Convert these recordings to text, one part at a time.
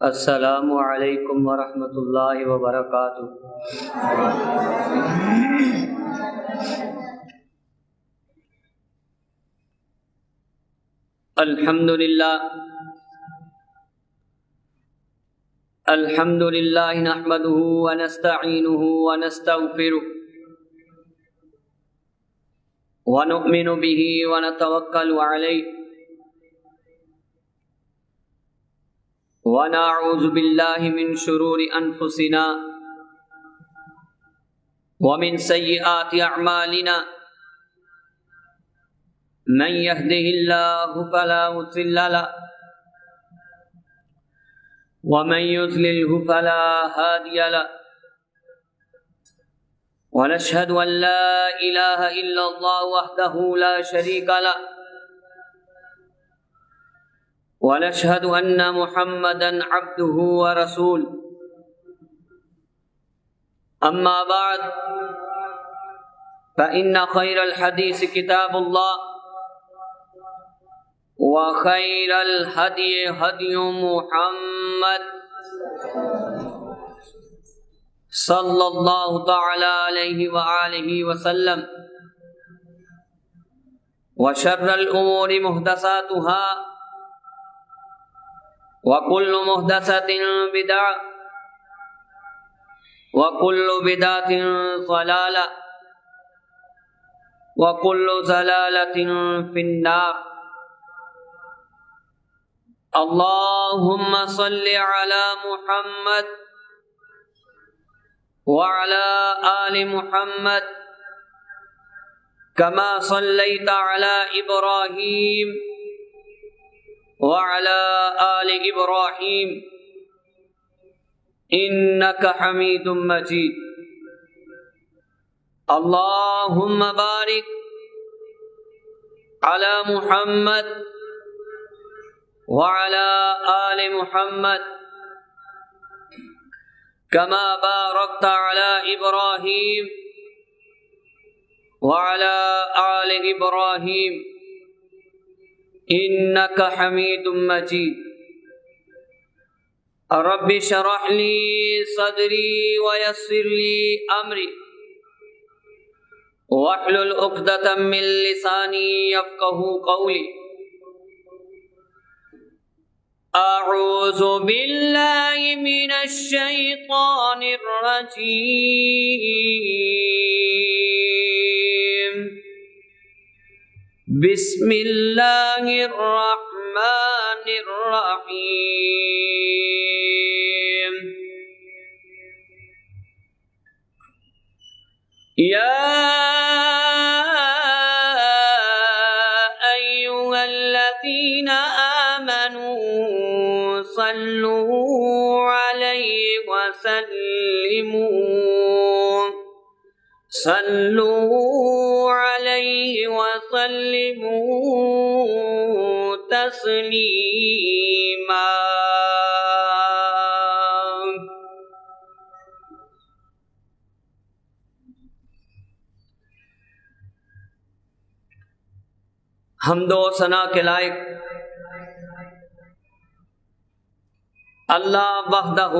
السلام علیکم ورحمۃ اللہ وبرکاتہ۔ الحمد للہ نحمده ونستعینه ونستغفره ونؤمن به ونتوکل علیہ ونعوذ باللہ من شرور انفسنا ومن سیئات اعمالنا من يهده الله فلا مضل له ومن يضلل فلا هادي له ونشهد ان لا اله الا الله وحده لا شريك له ونشهد ان محمدا عبده ورسوله اما بعد فان خير الحديث كتاب الله وخير الهدي هدي محمد صلى الله تعالى عليه وآله وسلم وشر الأمور محدثاتها وكل محدثة بدعة وكل بدعة ضلالة وكل ضلالة في النار۔ اللهم صل على محمد وعلى آل محمد كما صليت على إبراهيم وعلى آل إبراهيم إنك حميد مجيد۔ اللهم بارك على محمد وعلى آل محمد كما باركت على إبراهيم وعلى آل إبراهيم إنك حميد مجيد۔ رب اشرح لي صدري ويسر لي أمري واحلل عقدة من لساني يفقهوا قولي۔ أعوذ بالله من الشيطان الرجيم، بسم الله الرحمن الرحيم۔ يا أيها الذين آمنوا صلوا عليه وسلموا تسليما۔ حمد و ثنا کے لائق اللہ وحدہ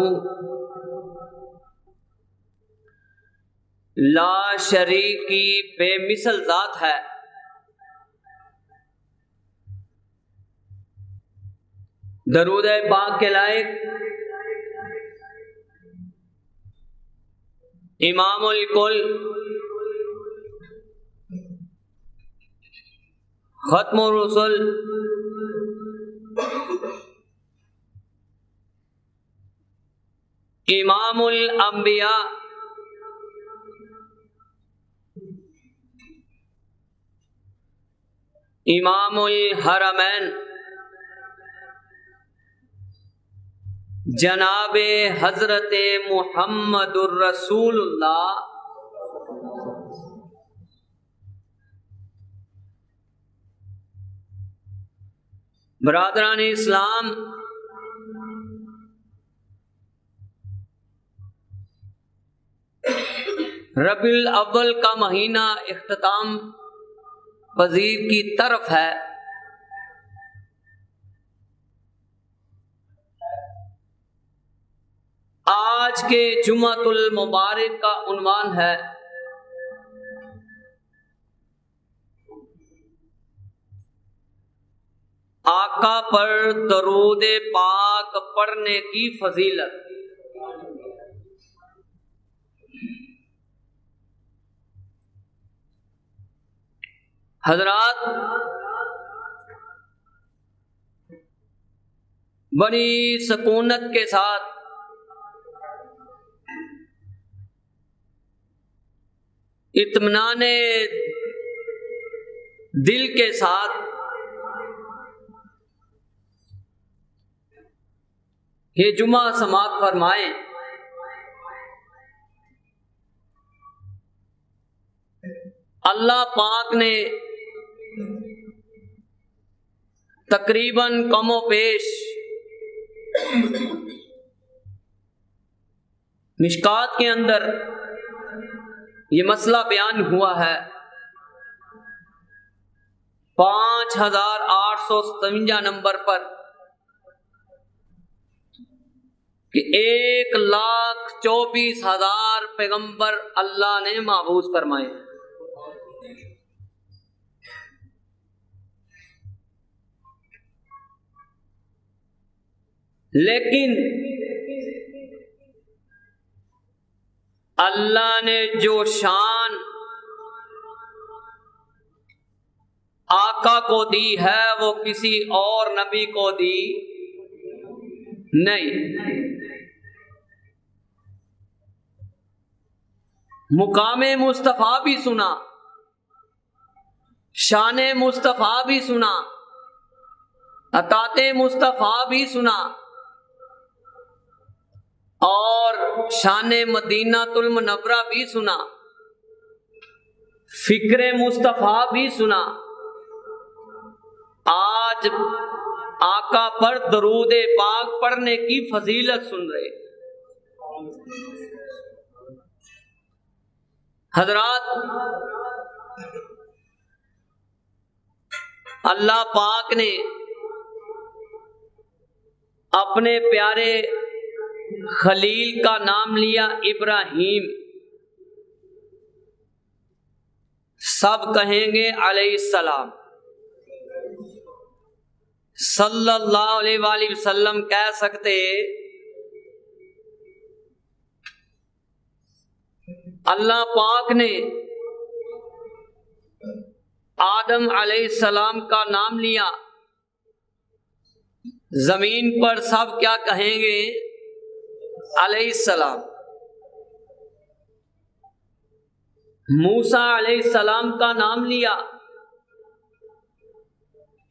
لا شریک کی بے مثل ذات ہے۔ درود پاک کے لائق امام الکل ختم الرسل امام الانبیاء امام الحرمین جناب حضرت محمد الرسول اللہ برادران اسلام، ربیع الاول کا مہینہ اختتام پذیر کی طرف ہے۔ آج کے جمعۃ المبارک کا عنوان ہے آقا پر درود پاک پڑھنے کی فضیلت۔ حضرات، بڑی سکونت کے ساتھ اطمینان دل کے ساتھ یہ جمعہ سماعت فرمائیں۔ اللہ پاک نے تقریباً کم و بیش مشکات کے اندر یہ مسئلہ بیان ہوا ہے 5857 نمبر پر کہ 1,24,000 پیغمبر اللہ نے مبعوث فرمائے۔ لیکن اللہ نے جو شان آقا کو دی ہے وہ کسی اور نبی کو دی نہیں۔ مقام مصطفیٰ بھی سنا، شان مصطفیٰ بھی سنا، عطاعت مصطفیٰ بھی سنا، اور شان مدینہ المنورہ بھی سنا، فکر مصطفیٰ بھی سنا۔ آج آقا پر درود پاک پڑھنے کی فضیلت سن رہے۔ حضرات، اللہ پاک نے اپنے پیارے خلیل کا نام لیا ابراہیم، سب کہیں گے علیہ السلام، صلی اللہ علیہ وآلہ وسلم کہہ سکتے اللہ پاک نے آدم علیہ السلام کا نام لیا، زمین پر سب کیا کہیں گے علیہ السلام۔ موسیٰ علیہ السلام کا نام لیا،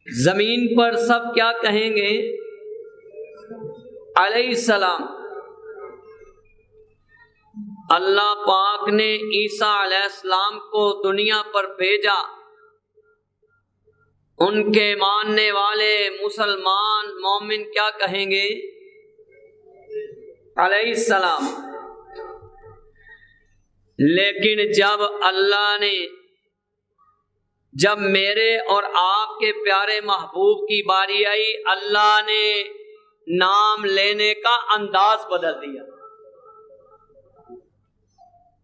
زمین پر سب کیا کہیں گے علیہ السلام۔ اللہ پاک نے عیسیٰ علیہ السلام کو دنیا پر بھیجا، ان کے ماننے والے مسلمان مومن کیا کہیں گے علیہ السلام۔ لیکن جب میرے اور آپ کے پیارے محبوب کی باری آئی، اللہ نے نام لینے کا انداز بدل دیا،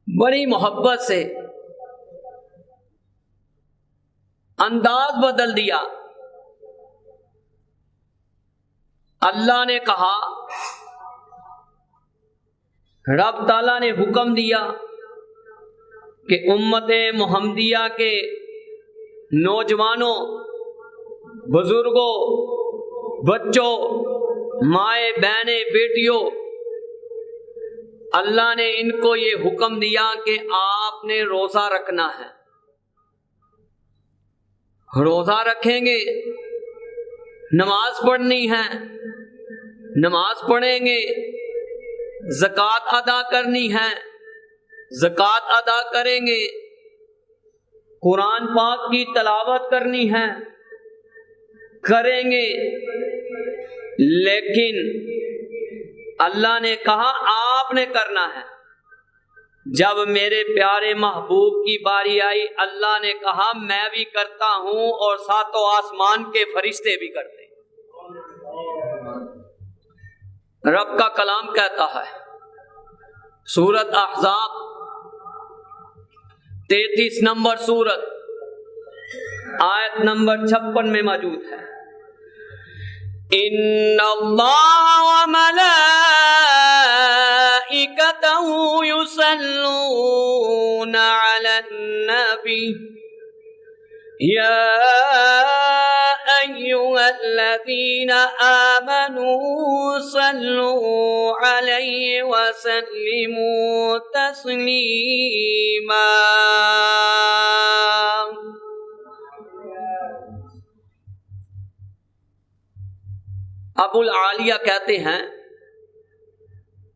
بڑی محبت سے انداز بدل دیا۔ اللہ نے کہا، رب تعالیٰ نے حکم دیا کہ امت محمدیہ کے نوجوانوں، بزرگوں، بچوں، مائیں بہنیں، بیٹیوں، اللہ نے ان کو یہ حکم دیا کہ آپ نے روزہ رکھنا ہے۔ روزہ رکھیں گے، نماز پڑھنی ہے، نماز پڑھیں گے، زکوٰۃ ادا کرنی ہے، زکوٰۃ ادا کریں گے، قرآن پاک کی تلاوت کرنی ہے، کریں گے۔ لیکن اللہ نے کہا آپ نے کرنا ہے، جب میرے پیارے محبوب کی باری آئی اللہ نے کہا میں بھی کرتا ہوں اور ساتوں آسمان کے فرشتے بھی کرتے ہیں۔ رب کا کلام کہتا ہے، سورۃ احزاب 33 نمبر سورت آیت نمبر 56 میں موجود ہے، ان اللہ وملائکتہ یصلون علی النبی یا ایھا الذین آمنوا صلوا علیہ وسلموا تسلیما۔ ابو العالیہ کہتے ہیں،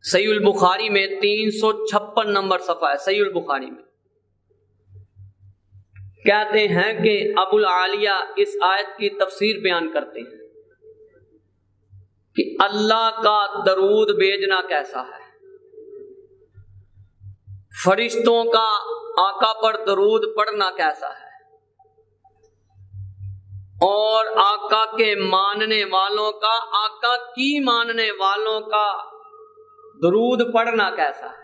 صحیح البخاری میں 356 نمبر صفحہ ہے، صحیح البخاری میں کہتے ہیں کہ ابو العالیہ اس آیت کی تفسیر بیان کرتے ہیں کہ اللہ کا درود بھیجنا کیسا ہے، فرشتوں کا آقا پر درود پڑھنا کیسا ہے، اور آقا کے ماننے والوں کا، آقا کی ماننے والوں کا درود پڑھنا کیسا ہے۔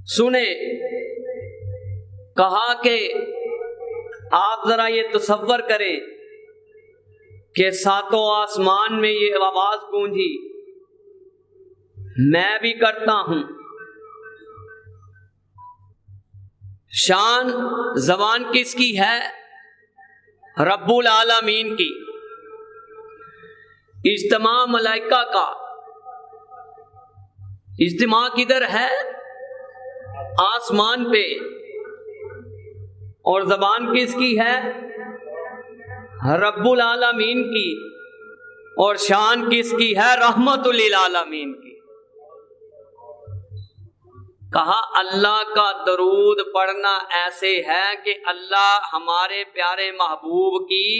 سنیں، کہا کہ آپ ذرا یہ تصور کریں کہ ساتوں آسمان میں یہ آواز گونجی، میں بھی کرتا ہوں۔ شان زبان کس کی ہے؟ رب العالمین کی۔ اجتماع ملائکہ کا، اجتماع کدھر ہے؟ آسمان پہ۔ اور زبان کس کی ہے؟ رب العالمین کی۔ اور شان کس کی ہے؟ رحمت للعالمین کی۔ کہا اللہ کا درود پڑھنا ایسے ہے کہ اللہ ہمارے پیارے محبوب کی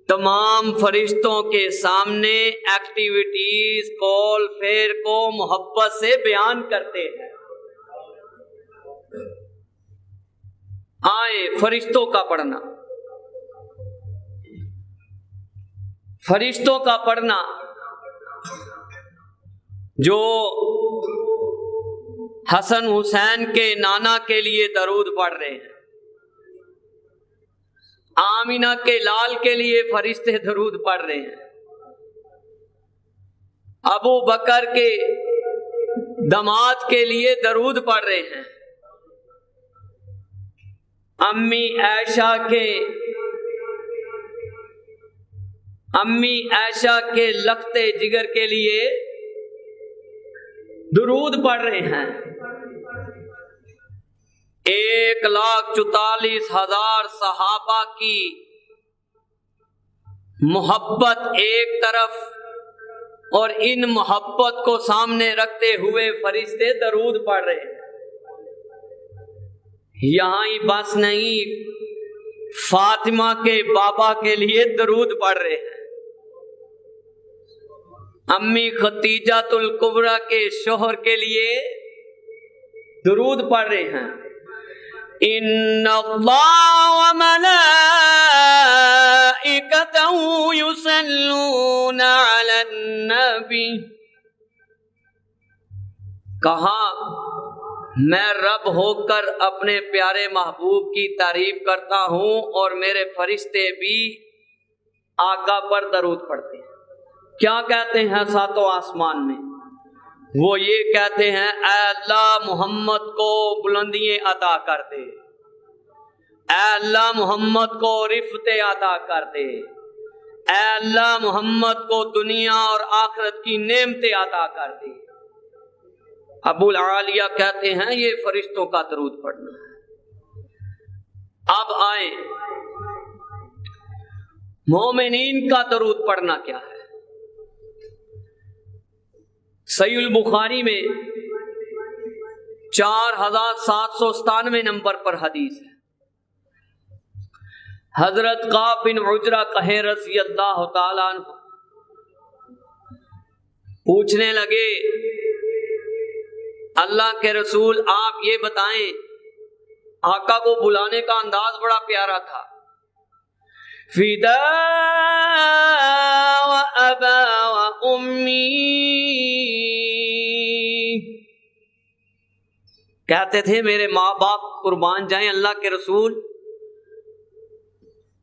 تمام فرشتوں کے سامنے ایکٹیویٹیز قول فعل کو محبت سے بیان کرتے ہیں۔ آئے فرشتوں کا پڑھنا، فرشتوں کا پڑھنا جو حسن حسین کے نانا کے لیے درود پڑھ رہے ہیں، آمینہ کے لال کے لیے فرشتے درود پڑھ رہے ہیں، ابو بکر کے داماد کے لیے درود پڑھ رہے ہیں، امی عائشہ کے لختے جگر کے لیے درود پڑھ رہے ہیں۔ 1,44,000 صحابہ کی محبت ایک طرف، اور ان محبت کو سامنے رکھتے ہوئے فرشتے درود پڑھ رہے ہیں۔ یہاں ہی بس نہیں، فاطمہ کے بابا کے لیے درود پڑھ رہے ہیں، امی ختیجہ الکبریٰ کے شوہر کے لیے درود پڑھ رہے ہیں۔ ان اللہ وملائکتہ یصلون علی النبی، کہا میں رب ہو کر اپنے پیارے محبوب کی تعریف کرتا ہوں اور میرے فرشتے بھی آقا پر درود پڑھتے ہیں۔ کیا کہتے ہیں ساتوں آسمان میں؟ وہ یہ کہتے ہیں اے اللہ محمد کو بلندیاں عطا کر دے، اے اللہ محمد کو رفعتیں عطا کر دے، اے اللہ محمد کو دنیا اور آخرت کی نعمتیں عطا کر دے۔ ابو العالیہ کہتے ہیں یہ فرشتوں کا درود پڑھنا ہے۔ اب آئیں مومنین کا درود پڑھنا کیا ہے۔ صحیح البخاری میں 4797 نمبر پر حدیث ہے، حضرت کعب بن عجرہ کہیں رضی اللہ تعالیٰ عنہ پوچھنے لگے اللہ کے رسول آپ یہ بتائیں، آقا کو بلانے کا انداز بڑا پیارا تھا، فدا و ابا و امی، کہتے تھے میرے ماں باپ قربان جائیں اللہ کے رسول،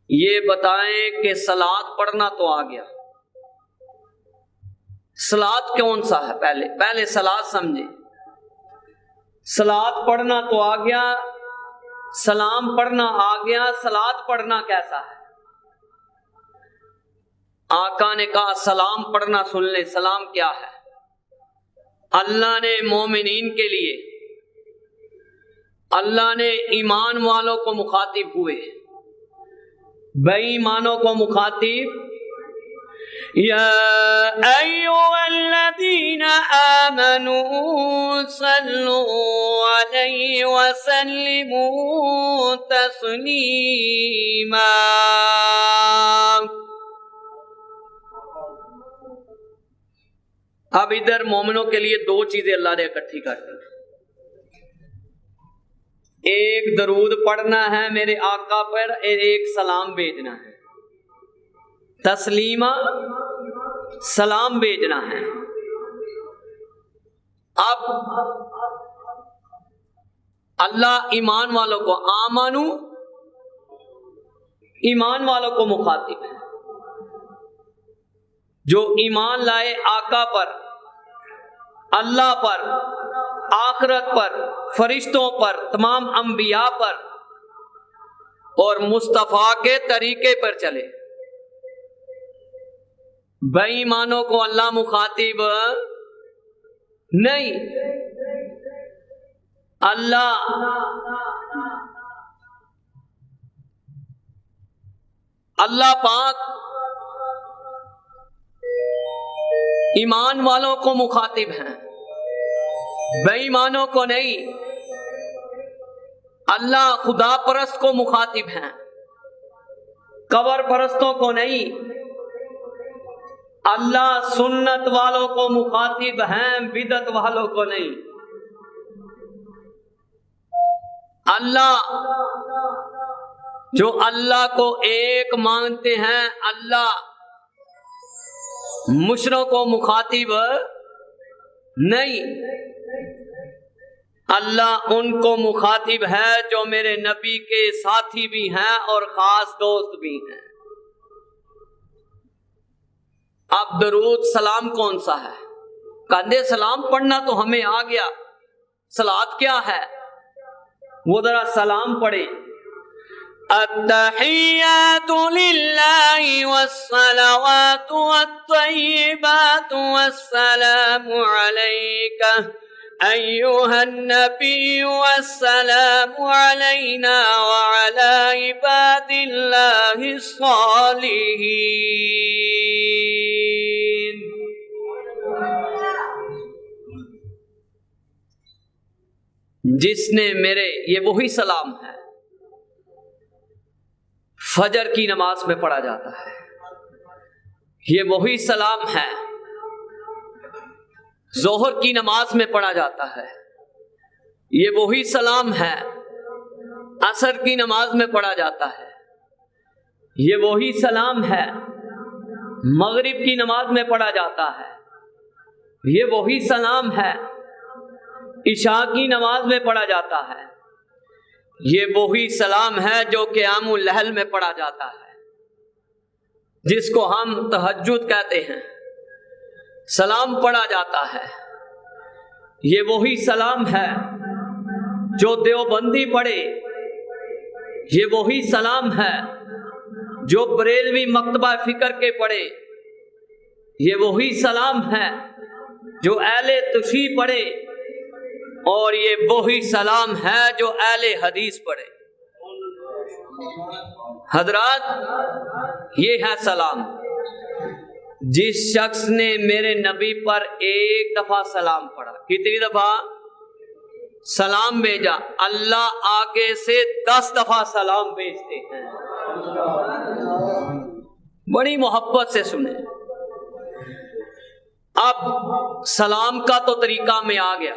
یہ بتائیں کہ صلات پڑھنا تو آ گیا، صلات کون سا ہے؟ پہلے صلات سمجھے، صلات پڑھنا تو آ گیا، سلام پڑھنا آ گیا، صلات پڑھنا کیسا ہے؟ آقا نے کہا سلام پڑھنا سن لے، سلام کیا ہے؟ اللہ نے مومنین کے لیے، اللہ نے ایمان والوں کو مخاطب ہوئے، بے ایمانوں کو مخاطب، یا ایھا الذین آمنوا صلوا علیہ وسلموا تسلیما۔ اب ادھر مومنوں کے لیے دو چیزیں اللہ نے اکٹھی کر دی، ایک درود پڑھنا ہے میرے آقا پر، ایک سلام بھیجنا ہے، تسلیمہ سلام بھیجنا ہے۔ اب اللہ ایمان والوں کو، آمنو ایمان والوں کو مخاطب ہے، جو ایمان لائے آقا پر، اللہ پر، آخرت پر، فرشتوں پر، تمام انبیاء پر اور مصطفیٰ کے طریقے پر چلے۔ بے ایمانوں کو اللہ مخاطب نہیں، اللہ پاک ایمان والوں کو مخاطب ہیں، بے ایمانوں کو نہیں۔ اللہ خدا پرست کو مخاطب ہیں، قبر پرستوں کو نہیں۔ اللہ سنت والوں کو مخاطب ہیں، بدعت والوں کو نہیں۔ اللہ جو اللہ کو ایک مانتے ہیں، اللہ مشرکوں کو مخاطب نہیں، اللہ ان کو مخاطب ہے جو میرے نبی کے ساتھی بھی ہیں اور خاص دوست بھی ہیں۔ اب درود سلام کون سا ہے؟ کندھے سلام پڑھنا تو ہمیں آ گیا، صلات کیا ہے؟ وہ ذرا سلام پڑھے، التحیات للہ والصلوات والطیبات والسلام علیک ایھا النبی والسلام علینا وعلی عباد اللہ الصالحین۔ جس نے میرے، یہ وہی سلام ہے فجر کی نماز میں پڑھا جاتا ہے، یہ وہی سلام ہے ظہر کی نماز میں پڑھا جاتا ہے، یہ وہی سلام ہے عصر کی نماز میں پڑھا جاتا ہے، یہ وہی سلام ہے مغرب کی نماز میں پڑھا جاتا ہے، یہ وہی سلام ہے عشاء کی نماز میں پڑھا جاتا ہے، یہ وہی سلام ہے جو قیام اللیل میں پڑھا جاتا ہے، جس کو ہم تہجد کہتے ہیں، سلام پڑھا جاتا ہے۔ یہ وہی سلام ہے جو دیوبندی پڑھے، یہ وہی سلام ہے جو بریلوی مکتبہ فکر کے پڑھے، یہ وہی سلام ہے جو اہل تشیع پڑھے، اور یہ وہی سلام ہے جو اہل حدیث پڑھے۔ حضرات یہ ہے سلام۔ جس شخص نے میرے نبی پر ایک دفعہ سلام پڑھا، کتنی دفعہ سلام بھیجا، اللہ آگے سے 10 دفعہ سلام بھیجتے ہیں۔ بڑی محبت سے سنیں۔ اب سلام کا تو طریقہ میں آ گیا،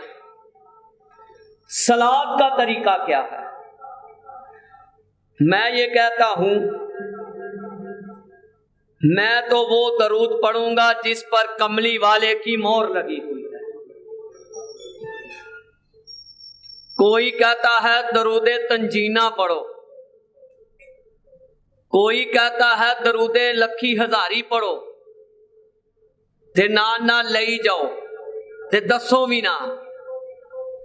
صلاۃ کا طریقہ کیا ہے؟ میں یہ کہتا ہوں میں تو وہ درود پڑھوں گا جس پر کملی والے کی مہر لگی ہوئی ہے۔ کوئی کہتا ہے درود تنجینہ پڑھو، کوئی کہتا ہے درود لکھی ہزاری پڑھو، تے نہ لئی جاؤ تے دسو بھی نہ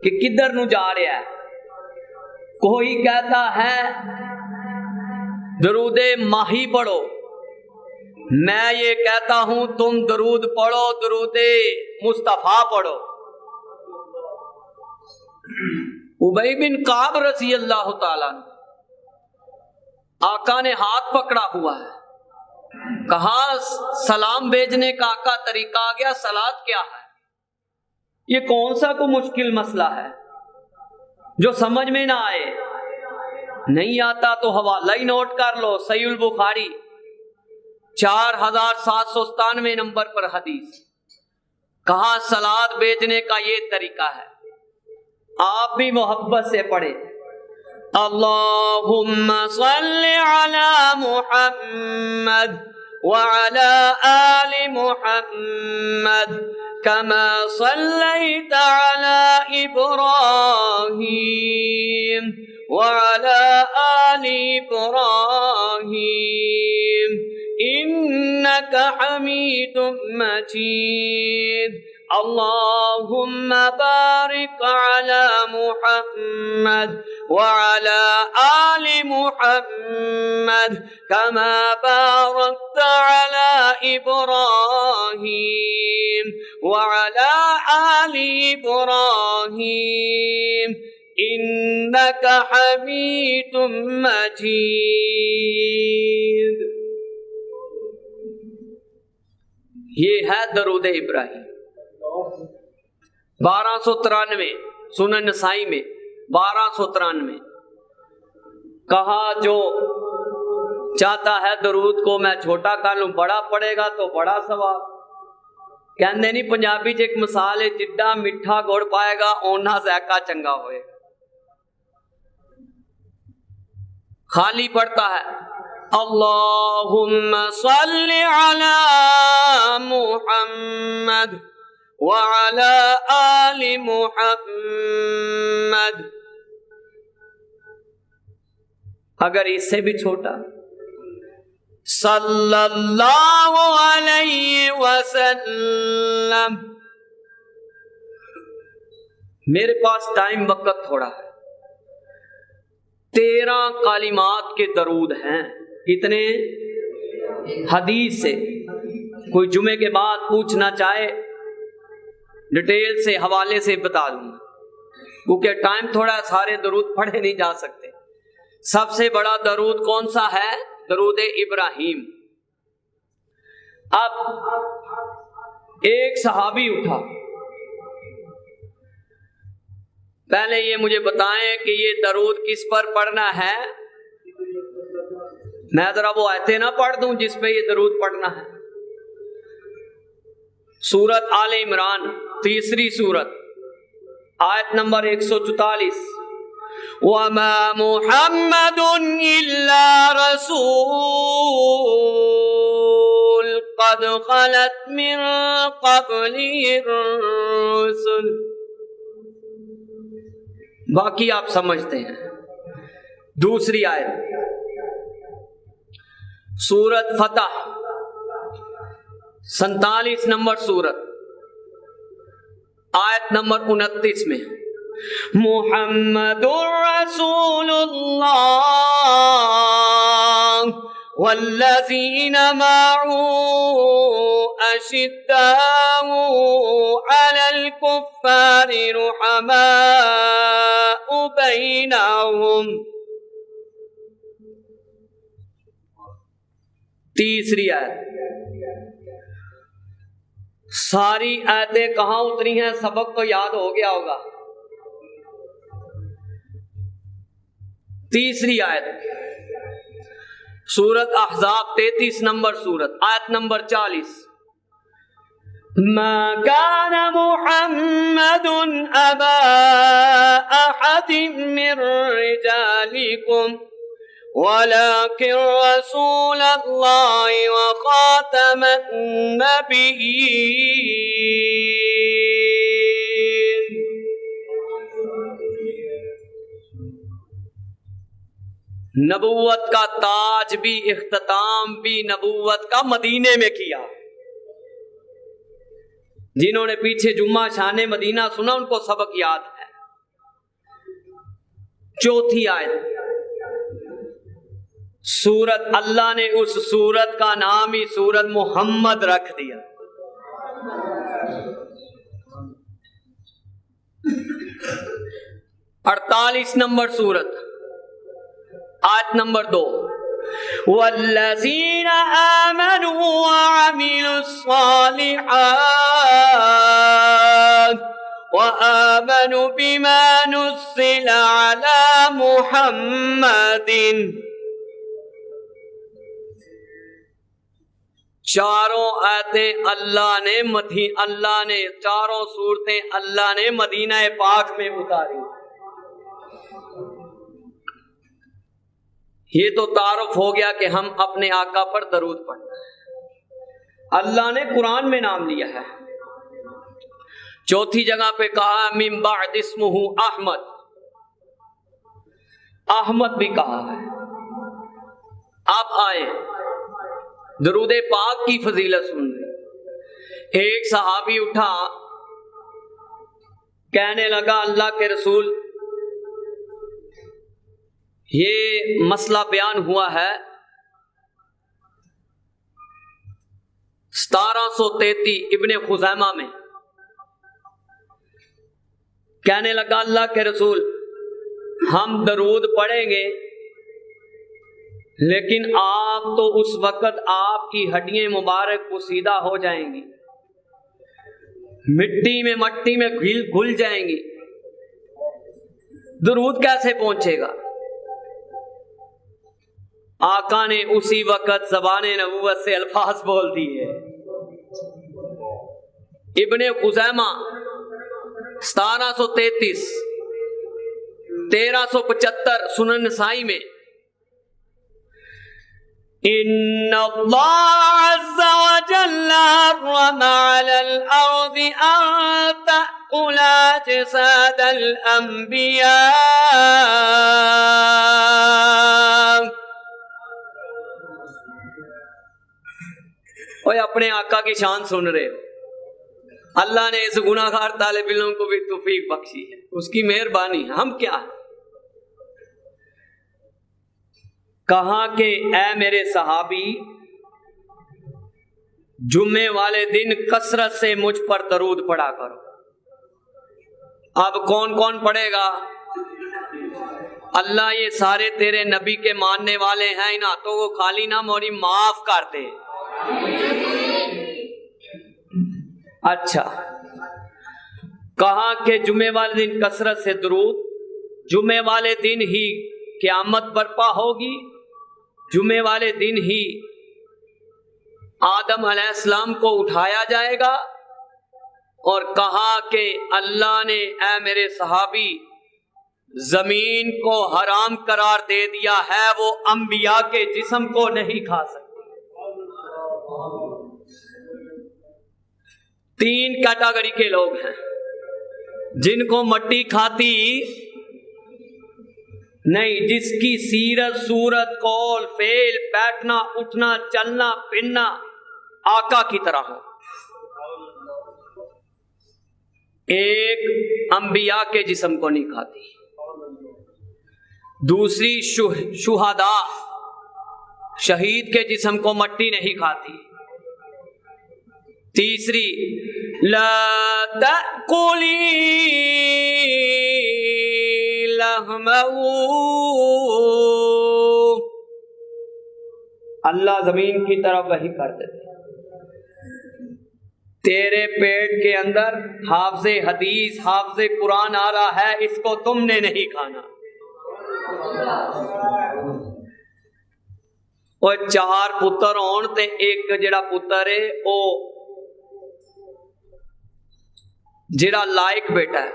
کہ کدھر نو جا رہا ہے۔ کوئی کہتا ہے درود ماہی پڑھو، میں یہ کہتا ہوں تم درود پڑھو، درود مصطفیٰ پڑھو۔ ابی بن کعب رضی اللہ تعالیٰ عنہ، آقا نے ہاتھ پکڑا ہوا ہے، کہا سلام بھیجنے کا آقا طریقہ آ گیا، صلاۃ کیا ہے؟ یہ کون سا کو مشکل مسئلہ ہے جو سمجھ میں نہ آئے؟ نہیں آتا تو حوالہ ہی نوٹ کر لو، صحیح البخاری 4797 نمبر پر حدیث، کہا صلاۃ بھیجنے کا یہ طریقہ ہے۔ آپ بھی محبت سے پڑھے، اللہم صل علی محمد وعلی آل محمد كما صليت على إبراهيم وعلى آل إبراهيم إنك حميد مجيد اللهم بارك على محمد وعلى آل محمد كما باركت على إبراهيم وعلى آل إبراهيم إنك حميد مجيد۔ یہ ہے درود ابراہیم 1293، سنن نسائی میں 1293۔ کہا جو چاہتا ہے درود کو میں چھوٹا کر لوں، بڑا پڑے گا تو بڑا ثواب۔ کہندے نہیں پنجابی چ ایک مثال ہے، جڈا میٹھا گڑ پائے گا اونا ذائقہ چنگا ہوئے گا۔ خالی پڑھتا ہے اللہم صل علی محمد وعلی آل محمد، اگر اس سے بھی چھوٹا صلی اللہ علیہ وسلم۔ میرے پاس ٹائم وقت تھوڑا ہے، 13 کلمات کے درود ہیں۔ کتنے؟ حدیث سے، کوئی جمعے کے بعد پوچھنا چاہے ڈیٹیل سے حوالے سے بتا دوں گا، کیونکہ ٹائم تھوڑا، سارے درود پڑھے نہیں جا سکتے۔ سب سے بڑا درود کون سا ہے؟ درود ابراہیم۔ اب ایک صحابی اٹھا، پہلے یہ مجھے بتائیں کہ یہ درود کس پر پڑھنا ہے؟ میں ذرا وہ آیتیں نہ پڑھ دوں جس پہ یہ درود پڑھنا ہے۔ سورت آل عمران، تیسری سورت، آیت نمبر 144، وَمَا مُحَمَّدٌ إِلَّا رَسُولٌ قَدْ خَلَتْ مِن قَبْلِهِ الرُّسُلُ۔ باقی آپ سمجھتے ہیں۔ دوسری آیت سورت فتح 47 نمبر سورت، آیت نمبر 29 میں محمد رسول اللہ والذین معه اشداء علی الکفار رحماء بینہم۔ تیسری آیت، ساری آیتیں کہاں اتری ہیں؟ سبق تو یاد ہو گیا ہوگا۔ تیسری آیت سورت احزاب 33 نمبر سورت، آیت نمبر 40، ما كان محمد أبا أحد من رجالكم ولكن رسول الله وخاتم النبيين. نبوت کا تاج بھی، اختتام بھی نبوت کا مدینے میں کیا. جنہوں نے پیچھے جمعہ شان مدینہ سنا ان کو سبق یاد ہے. چوتھی آیت سورت، اللہ نے اس سورت کا نام ہی سورت محمد رکھ دیا. 48 نمبر سورت، آیت نمبر 2. والذین آمنوا وعملوا الصالحات وآمنوا بما نزل على محمد. چاروں آیتیں اللہ نے چاروں صورتیں اللہ نے مدینہ پاک میں اتاری. یہ تو تعارف ہو گیا کہ ہم اپنے آقا پر درود پڑھنا ہے. اللہ نے قرآن میں نام لیا ہے. چوتھی جگہ پہ کہا من بعد اسمہ احمد، احمد بھی کہا ہے. اب آئے درود پاک کی فضیلت سن رہے. ایک صحابی اٹھا، کہنے لگا اللہ کے رسول یہ مسئلہ بیان ہوا ہے 1733 ابن خزیمہ میں. کہنے لگا اللہ کے رسول ہم درود پڑھیں گے لیکن آپ تو اس وقت آپ کی ہڈیاں مبارک پوسیدہ ہو جائیں گی، مٹی میں گھل جائیں گی، درود کیسے پہنچے گا؟ آقا نے اسی وقت زبان نبوت سے الفاظ بول دیے. ابن خزیمہ 1733 1375 سنن نسائی میں ان اللہ عز وجل حرم علی الارض ان تأکل اجساد الانبیاء. اوے اپنے آقا کی شان سن رہے ہو. اللہ نے اس گناہ گار طالب علم کو بھی توفیق بخشی ہے، اس کی مہربانی. ہم کیا ہے؟ کہا کہ اے میرے صحابی جمعے والے دن کثرت سے مجھ پر درود پڑھا کرو. اب کون کون پڑھے گا؟ اللہ یہ سارے تیرے نبی کے ماننے والے ہیں، ان ہاتھوں کو خالی نہ موری معاف کر دے. اچھا، کہا کہ جمعے والے دن کثرت سے درود. جمعے والے دن ہی قیامت برپا ہوگی، جمعے والے دن ہی آدم علیہ السلام کو اٹھایا جائے گا. اور کہا کہ اللہ نے اے میرے صحابی زمین کو حرام قرار دے دیا ہے، وہ انبیاء کے جسم کو نہیں کھا سکتے. 3 کیٹیگری کے لوگ ہیں جن کو مٹی کھاتی نہیں، جس کی سیرت صورت قول فعل بیٹھنا اٹھنا چلنا پھرنا آقا کی طرح ہو. ایک انبیاء کے جسم کو نہیں کھاتی، دوسری شہداء شہید کے جسم کو مٹی نہیں کھاتی، تیسری لا تأکلی لحمہ، اللہ زمین کی طرف وحی کر دیتے تیرے پیٹ کے اندر حافظ حدیث حافظ قرآن آ رہا ہے، اس کو تم نے نہیں کھانا. اور 4 پتر ہون تے ایک جڑا پتر ہے او جڑا لائق بیٹا ہے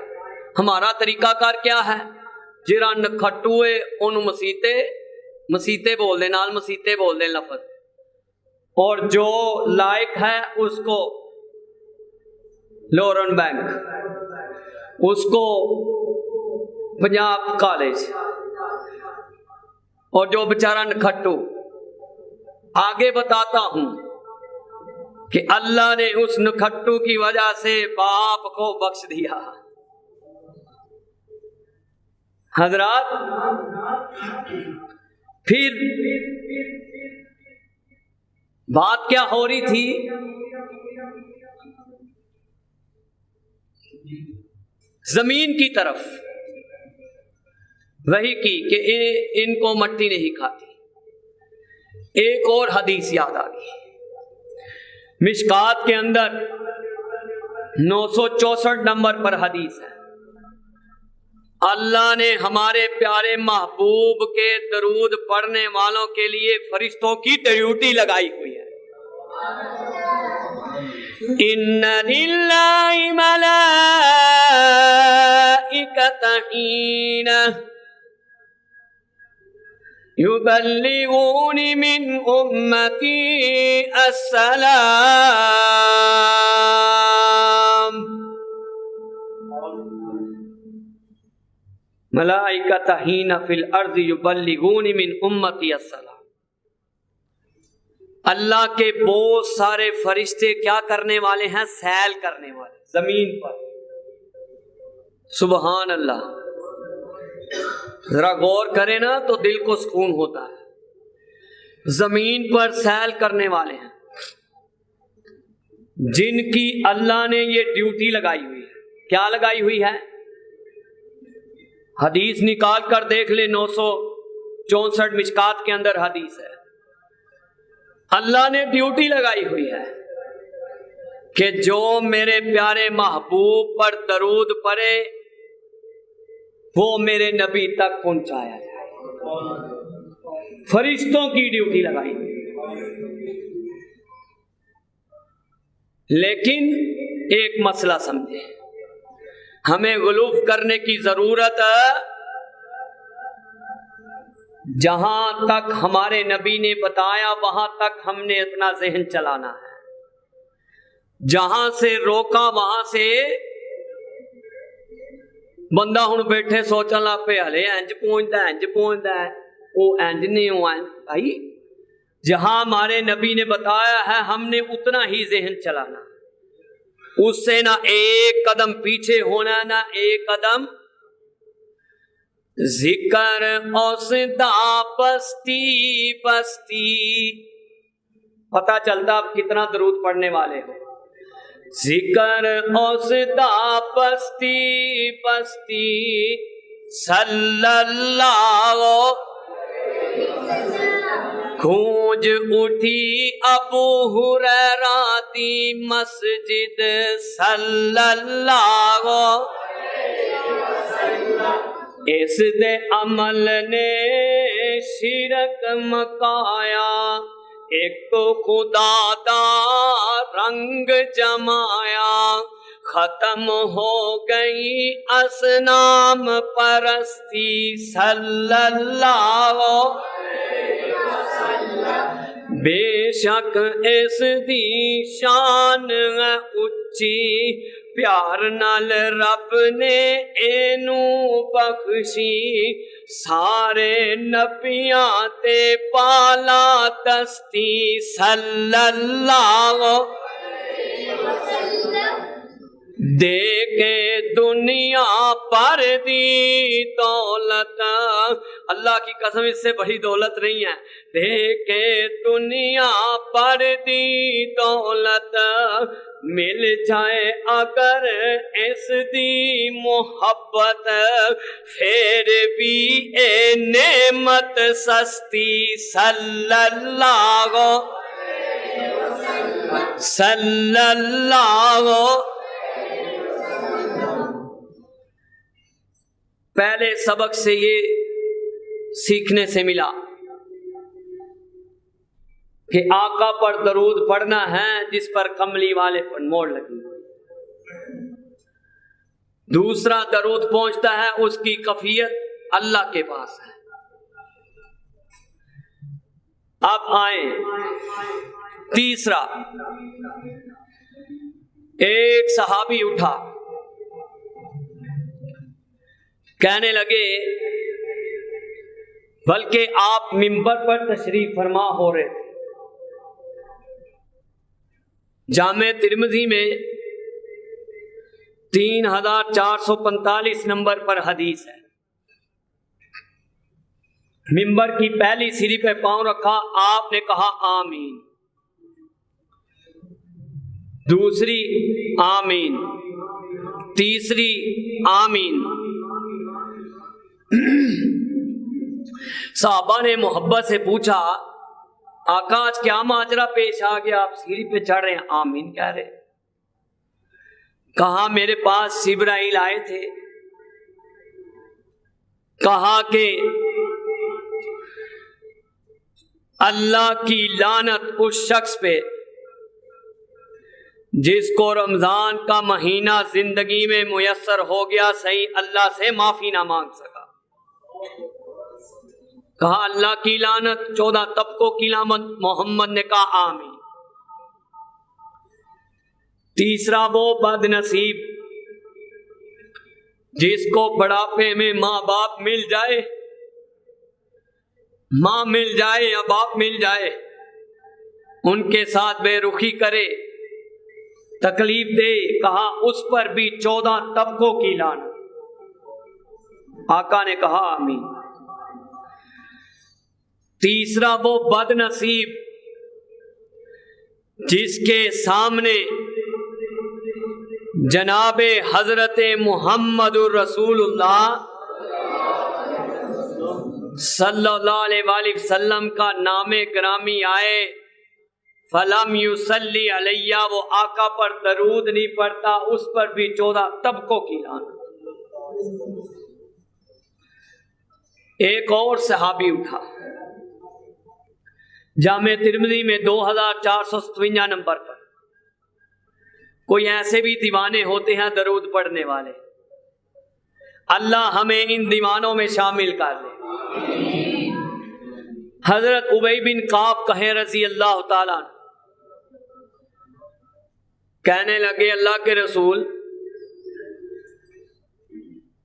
ہمارا طریقہ کار کیا ہے؟ جرا نکھٹو ہے انہوں مسیتے بول دیں، نال مسیتے بول دیں لفظ، اور جو لائق ہے اس کو لورن بینک، اس کو پنجاب کالج، اور جو بیچارہ نکھٹو۔ آگے بتاتا ہوں کہ اللہ نے اس نکھٹو کی وجہ سے باپ کو بخش دیا۔ حضرات، پھر بات کیا ہو رہی تھی؟ زمین کی طرف وہی کی کہ ان کو مٹی نہیں کھاتی۔ ایک اور حدیث یاد آ گئی، مشکات کے اندر 964 نمبر پر حدیث ہے، اللہ نے ہمارے پیارے محبوب کے درود پڑھنے والوں کے لیے فرشتوں کی ڈیوٹی لگائی ہوئی ہے۔ ان للہ ملائکۃ حین یبلغون من امتی السلام، ملائکۃ حین فی الارض یبلغون من امتی السلام۔ اللہ کے بہت سارے فرشتے کیا کرنے والے ہیں؟ سیل کرنے والے زمین پر۔ سبحان اللہ، ذرا غور کریں نا تو دل کو سکون ہوتا ہے۔ زمین پر سیل کرنے والے ہیں جن کی اللہ نے یہ ڈیوٹی لگائی ہوئی ہے۔ کیا لگائی ہوئی ہے؟ حدیث نکال کر دیکھ لیں، 964 مشکات کے اندر حدیث ہے۔ اللہ نے ڈیوٹی لگائی ہوئی ہے کہ جو میرے پیارے محبوب پر درود پڑھے وہ میرے نبی تک پہنچایا جائے۔ فرشتوں کی ڈیوٹی لگائی ہوئی ہے۔ لیکن ایک مسئلہ سمجھیں، ہمیں غلوف کرنے کی ضرورت ہے۔ جہاں تک ہمارے نبی نے بتایا وہاں تک ہم نے اپنا ذہن چلانا ہے، جہاں سے روکا وہاں سے بندہ ہن بیٹھے سوچن لگ پہ ہلے انج پہنچتا ہے وہ انج نہیں ہوا بھائی۔ جہاں ہمارے نبی نے بتایا ہے ہم نے اتنا ہی ذہن چلانا، اس سے نہ ایک قدم پیچھے ہونا نہ ایک قدم۔ ذکر اوسدا پستی پستی، پتہ چلتا آپ کتنا درود پڑھنے والے ہو۔ ذکر اوسدا پستی پستی صلی اللہ، گونج اٹھی ابو ہریرہ دی مسجد صلی اللہ، اس دے عمل نے شرک مکایا، ایک خدا دا رنگ جمایا، ختم ہو گئی اصنام پرستی صلی اللہ، بے شک اس دی شان ہے اچھی، پیار نال رب نے اینو بخشی، سارے نبیاں تے پالا دستی صلی اللہ، دے کے دنیا پر دی دولت، اللہ کی قسم اس سے بڑی دولت نہیں ہے، دے کے دنیا پر دی دولت، مل جائے اگر اس دی محبت، پھر بھی اے نعمت سستی صلی اللہ صلی اللہ۔ پہلے سبق سے یہ سیکھنے سے ملا کہ آقا پر درود پڑھنا ہے جس پر کملی والے پر موڑ لگی، دوسرا درود پہنچتا ہے اس کی کیفیت اللہ کے پاس ہے۔ اب آئیں تیسرا، ایک صحابی اٹھا، کہنے لگے، بلکہ آپ منبر پر تشریف فرما ہو رہے تھے، جامع ترمذی میں 3445 نمبر پر حدیث ہے، منبر کی پہلی سیڑھی پہ پاؤں رکھا، آپ نے کہا آمین، دوسری آمین، تیسری آمین۔ صحابہ نے محبت سے پوچھا، آقا آج کیا ماجرا پیش آ گیا، آپ سیڑھی پہ چڑھ رہے ہیں آمین کہہ رہے؟ کہا میرے پاس جبرائیل آئے تھے، کہا کہ اللہ کی لعنت اس شخص پہ جس کو رمضان کا مہینہ زندگی میں میسر ہو گیا، صحیح اللہ سے معافی نہ مانگ سکا۔ کہا اللہ کی لعنت، 14 طبقوں کی لعنت، محمد نے کہا آمین۔ تیسرا وہ بد نصیب جس کو بڑھاپے میں ماں باپ مل جائے، ماں مل جائے یا باپ مل جائے، ان کے ساتھ بے رخی کرے، تکلیف دے، کہا اس پر بھی 14 طبقوں کی لعنت۔ آقا نے کہا آمین۔ تیسرا وہ بد نصیب جس کے سامنے جناب حضرت محمد الرسول اللہ صلی اللہ علیہ وآلہ وسلم کا نام گرامی آئے، فلم یصلی علیہ، وہ آقا پر درود نہیں پڑتا، اس پر بھی 14 طبقوں کی لعنت۔ ایک اور صحابی اٹھا، جامع ترمذی میں 2457 نمبر پر۔ کوئی ایسے بھی دیوانے ہوتے ہیں درود پڑھنے والے، اللہ ہمیں ان دیوانوں میں شامل کر لے۔ حضرت ابی بن کعب کہیں رضی اللہ تعالیٰ عنہ، کہنے لگے اللہ کے رسول،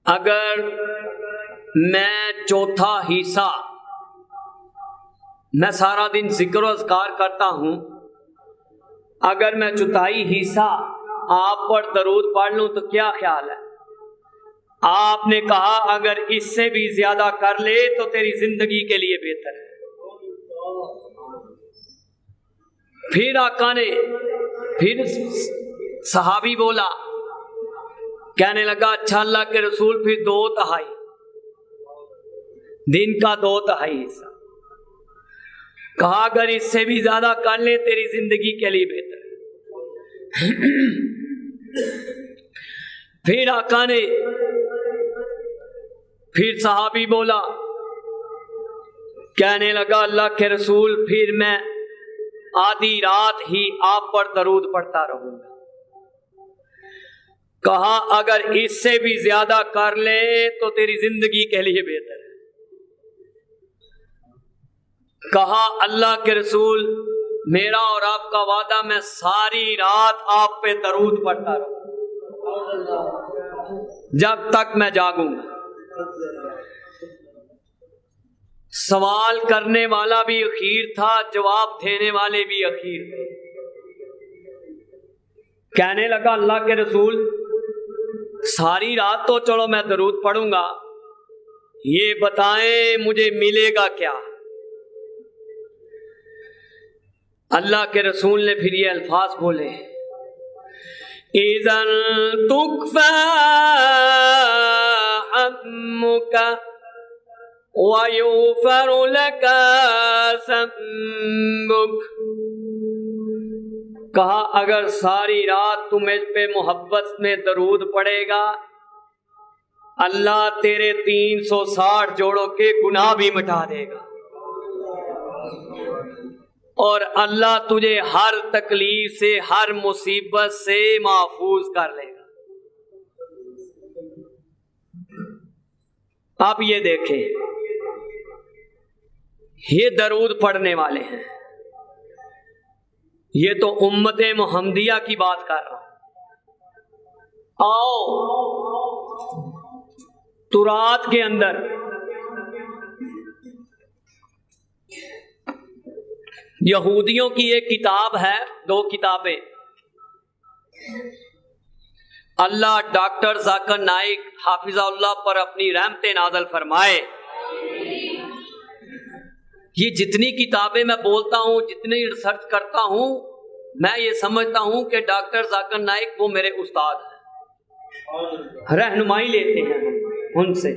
اگر میں چوتھا حصہ، میں سارا دن ذکر و اذکار کرتا ہوں، اگر میں چوتھائی حصہ آپ پر درود پڑھ لوں تو کیا خیال ہے؟ آپ نے کہا اگر اس سے بھی زیادہ کر لے تو تیری زندگی کے لیے بہتر ہے۔ پھر آقا نے، پھر صحابی بولا، کہنے لگا اچھا اللہ کے رسول، پھر 2/3 دن کا 2/3 حصہ، کہا اگر اس سے بھی زیادہ کر لے تیری زندگی کے لیے بہتر ہے۔ پھر آقا نے، پھر صحابی بولا، کہنے لگا اللہ کے رسول پھر میں آدھی رات ہی آپ پر درود پڑھتا رہوں گا۔ کہا اگر اس سے بھی زیادہ کر لے تو تیری زندگی کے لیے بہتر ہے۔ کہا اللہ کے رسول میرا اور آپ کا وعدہ، میں ساری رات آپ پہ درود پڑھتا رہوں جب تک میں جاگوں گا۔ سوال کرنے والا بھی اخیر تھا، جواب دینے والے بھی اخیر تھے۔ کہنے لگا اللہ کے رسول ساری رات تو چلو میں درود پڑھوں گا، یہ بتائیں مجھے ملے گا کیا؟ اللہ کے رسول نے پھر یہ الفاظ بولے، اِذًا تُكْفَى حَمُّكَ وَيُغْفَرُ لَكَ ذَنبُكَ۔ کہا اگر ساری رات تم مجھ پہ محبت میں درود پڑے گا، اللہ تیرے 360 جوڑوں کے گناہ بھی مٹا دے گا، اور اللہ تجھے ہر تکلیف سے، ہر مصیبت سے محفوظ کر لے گا۔ آپ یہ دیکھیں، یہ درود پڑھنے والے ہیں، یہ تو امت محمدیہ کی بات کر رہا ہوں۔ آؤ تورات کے اندر یہودیوں کی ایک کتاب ہے، دو کتابیں، اللہ ڈاکٹر ذاکر نائک حافظہ اللہ پر اپنی رحمت نازل فرمائے۔ یہ جتنی کتابیں میں بولتا ہوں، جتنی ریسرچ کرتا ہوں، میں یہ سمجھتا ہوں کہ ڈاکٹر ذاکر نائک وہ میرے استاد ہیں، رہنمائی لیتے ہیں ان سے۔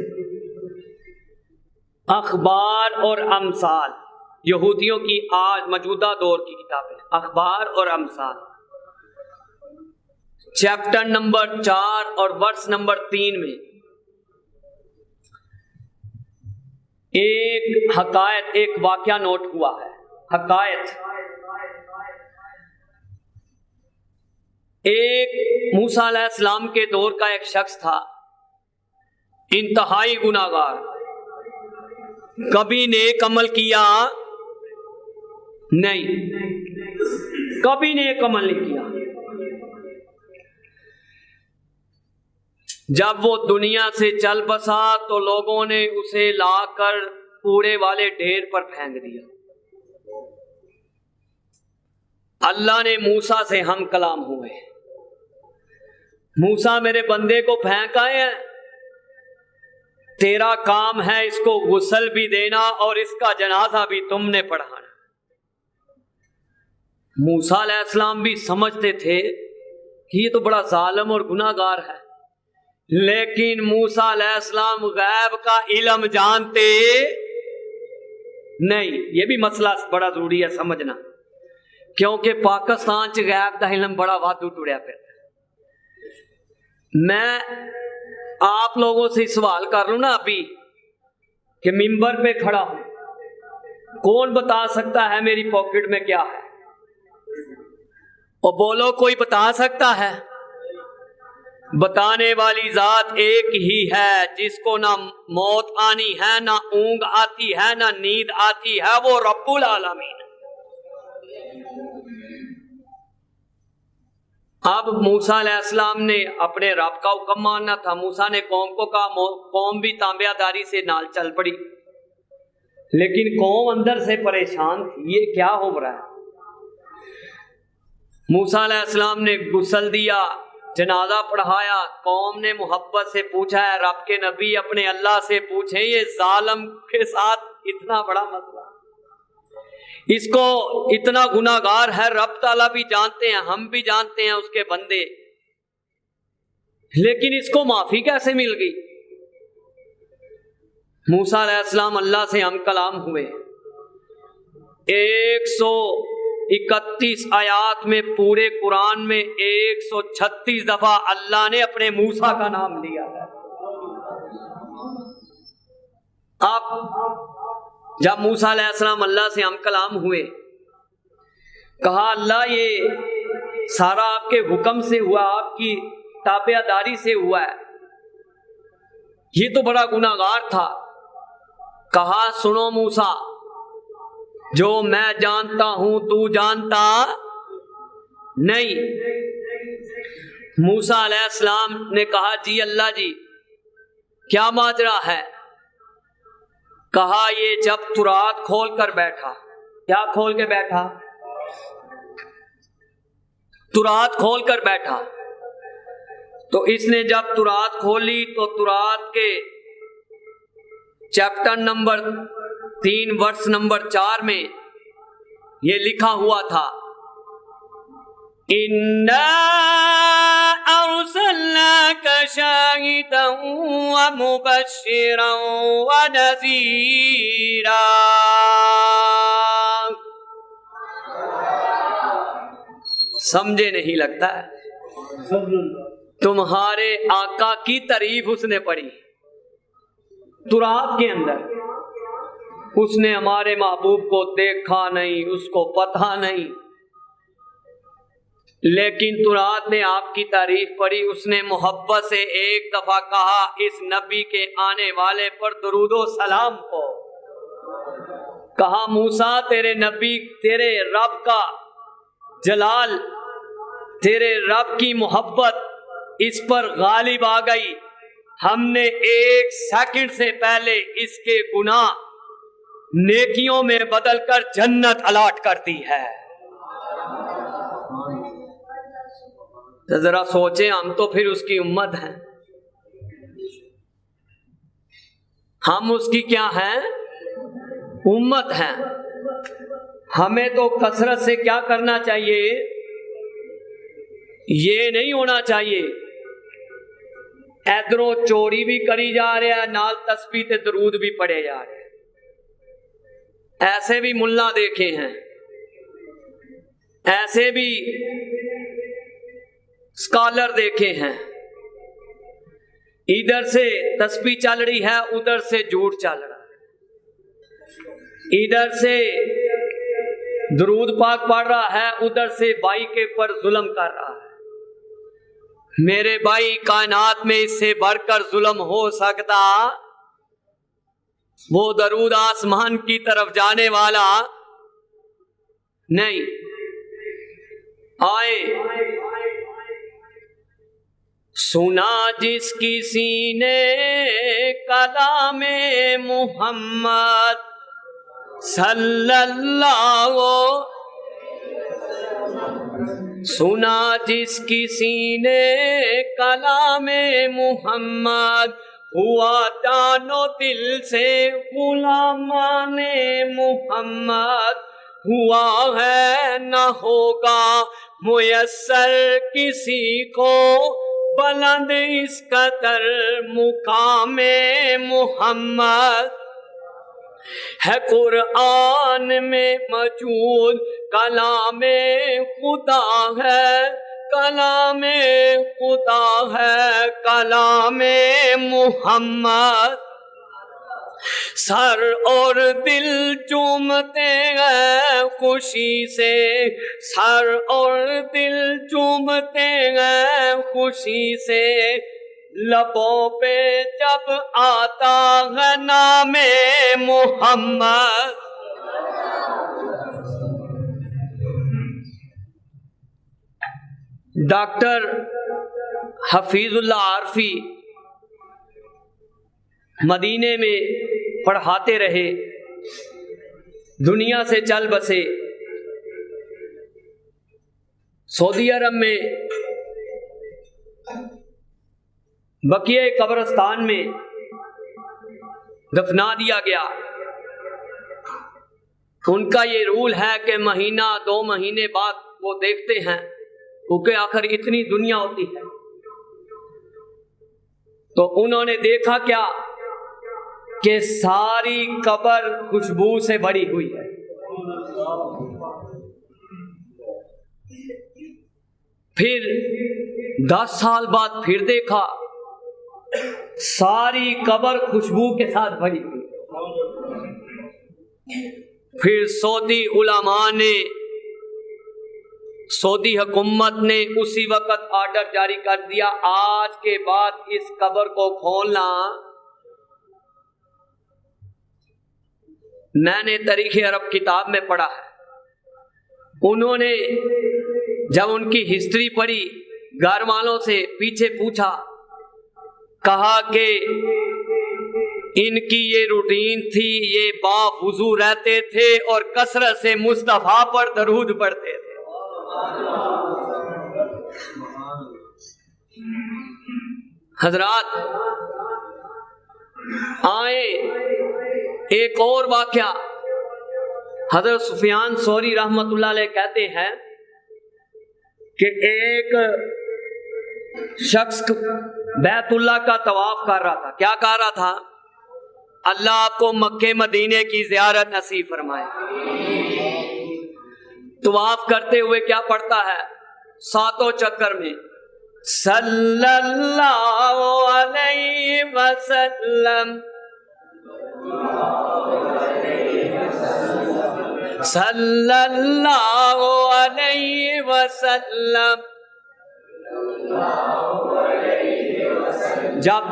اخبار اور امثال، یہودیوں کی آج موجودہ دور کی کتابیں، اخبار اور امثال، چیپٹر نمبر 4 اور ورس نمبر 3 میں ایک حقائق، ایک واقعہ نوٹ ہوا ہے۔ حقائق، ایک موسیٰ علیہ السلام کے دور کا ایک شخص تھا، انتہائی گناہگار، کبھی نیک عمل کیا نہیں، کبھی نیک عمل نہیں کیا۔ جب وہ دنیا سے چل بسا تو لوگوں نے اسے لا کر کوڑے والے ڈھیر پر پھینک دیا۔ اللہ نے موسیٰ سے ہم کلام ہوئے، موسیٰ میرے بندے کو پھینک آئے ہیں، تیرا کام ہے اس کو غسل بھی دینا اور اس کا جنازہ بھی تم نے پڑھانا۔ موسیٰ علیہ السلام بھی سمجھتے تھے کہ یہ تو بڑا ظالم اور گناہگار ہے، لیکن موسیٰ علیہ السلام غیب کا علم جانتے نہیں۔ یہ بھی مسئلہ بڑا ضروری ہے سمجھنا، کیونکہ پاکستان چ غیب دا علم بڑا وادو ٹڑیا پھر۔ میں آپ لوگوں سے سوال کر لوں نا ابھی کہ ممبر پہ کھڑا ہوں، کون بتا سکتا ہے میری پاکٹ میں کیا ہے؟ اور بولو، کوئی بتا سکتا ہے؟ بتانے والی ذات ایک ہی ہے، جس کو نہ موت آنی ہے، نہ اونگ آتی ہے، نہ نیند آتی ہے، وہ رب العالمین۔ اب موسیٰ علیہ السلام نے اپنے رب کا حکم ماننا تھا۔ موسیٰ نے قوم کو کہا، قوم بھی تانبیہ داری سے نال چل پڑی، لیکن قوم اندر سے پریشان تھی، یہ کیا ہو رہا ہے؟ موسیٰ علیہ السلام نے غسل دیا، جنازہ پڑھایا، قوم نے محبت سے پوچھا ہے رب کے نبی اپنے اللہ سے پوچھیں، یہ ظالم کے ساتھ اتنا بڑا مسئلہ، اس کو اتنا گناہگار ہے، رب تعالیٰ بھی جانتے ہیں، ہم بھی جانتے ہیں اس کے بندے، لیکن اس کو معافی کیسے مل گئی؟ موسیٰ علیہ السلام اللہ سے ہم کلام ہوئے، 131 آیات میں پورے قرآن میں 136 دفعہ اللہ نے اپنے موسیٰ کا نام لیا ہے۔ اب جب موسیٰ علیہ السلام اللہ سے ہم کلام ہوئے، کہا اللہ یہ سارا آپ کے حکم سے ہوا، آپ کی تابع داری سے ہوا ہے، یہ تو بڑا گناہگار تھا۔ کہا سنو موسیٰ، جو میں جانتا ہوں تو جانتا نہیں۔ موسیٰ علیہ السلام نے کہا جی اللہ جی کیا ماجرا ہے؟ کہا یہ جب تورات کھول کر بیٹھا، کیا کھول کے بیٹھا؟ تورات کھول کر بیٹھا، تو اس نے جب تورات کھولی تو تورات کے چیپٹر نمبر 3 ورس نمبر 4 میں یہ لکھا ہوا تھا، اِنَّا أَرْسَلْنَاكَ شَاهِدًا وَمُبَشِّرًا وَنَذِيرًا۔ سمجھے نہیں لگتا ہے؟ تمہارے آقا کی تعریف اس نے پڑھی تورات کے اندر، اس نے ہمارے محبوب کو دیکھا نہیں، اس کو پتہ نہیں، لیکن ترات نے آپ کی تعریف پڑھی، اس نے محبت سے ایک دفعہ کہا اس نبی کے آنے والے پر درود و سلام ہو۔ کہا موسیٰ تیرے نبی، تیرے رب کا جلال، تیرے رب کی محبت اس پر غالب آ گئی، ہم نے ایک سیکنڈ سے پہلے اس کے گناہ نیکیوں میں بدل کر جنت الاٹ کر دی ہے۔ ذرا سوچیں، ہم تو پھر اس کی امت ہیں، ہم اس کی کیا ہیں؟ امت ہیں۔ ہمیں تو کثرت سے کیا کرنا چاہیے؟ یہ نہیں ہونا چاہیے ادھروں چوری بھی کری جا رہا ہے، نال تسبیح تے درود بھی پڑھے جا رہے ہیں۔ ایسے بھی ملا دیکھے ہیں، ایسے بھی اسکالر دیکھے ہیں، ادھر سے تسبیح چل رہی ہے، ادھر سے جھوٹ چل رہا ہے، ادھر سے درود پاک پڑھ رہا ہے، ادھر سے بھائی کے پر ظلم کر رہا ہے۔ میرے بھائی، کائنات میں اس سے بڑھ کر ظلم ہو سکتا؟ وہ درود آسمان کی طرف جانے والا نہیں۔ آئے سنا جس کسی نے کلام محمد صلی اللہ، سنا جس کسی نے کلام محمد، ہوا جانو دل سے غلامان محمد، ہوا ہے نہ ہوگا میسر کسی کو بلند اس قدر مقام محمد، ہے قرآن میں موجود کلام خدا ہے، کلام خدا ہے، کلام محمد، سر اور دل چومتے ہیں خوشی سے، سر اور دل چومتے ہیں خوشی سے، لبوں پہ جب آتا ہے نام محمد۔ ڈاکٹر حفیظ اللہ عارفی مدینے میں پڑھاتے رہے، دنیا سے چل بسے، سعودی عرب میں بقیہ قبرستان میں دفنا دیا گیا۔ ان کا یہ رول ہے کہ مہینہ 2 مہینے بعد وہ دیکھتے ہیں، کیونکہ آخر اتنی دنیا ہوتی ہے۔ تو انہوں نے دیکھا کیا کہ ساری قبر خوشبو سے بھری ہوئی ہے۔ پھر 10 سال بعد پھر دیکھا، ساری قبر خوشبو کے ساتھ بھری ہوئی۔ پھر سعودی علماء نے، سعودی حکومت نے اسی وقت آرڈر جاری کر دیا، آج کے بعد اس قبر کو کھولنا۔ میں نے تاریخ عرب کتاب میں پڑھا ہے، انہوں نے جب ان کی ہسٹری پڑھی، گھر والوں سے پیچھے پوچھا، کہا کہ ان کی یہ روٹین تھی، یہ با وضو رہتے تھے اور کثرت سے مصطفیٰ پر درود پڑھتے تھے۔ حضرات آئے ایک اور واقعہ، حضرت سفیان ثوری رحمت اللہ علیہ کہتے ہیں کہ ایک شخص بیت اللہ کا طواف کر رہا تھا۔ کیا کر رہا تھا؟ اللہ آپ کو مکے مدینے کی زیارت نصیب فرمائے۔ طواف کرتے ہوئے کیا پڑھتا ہے؟ 7 چکر میں صلی اللہ علیہ وسلم صلی اللہ علیہ وسلم. جب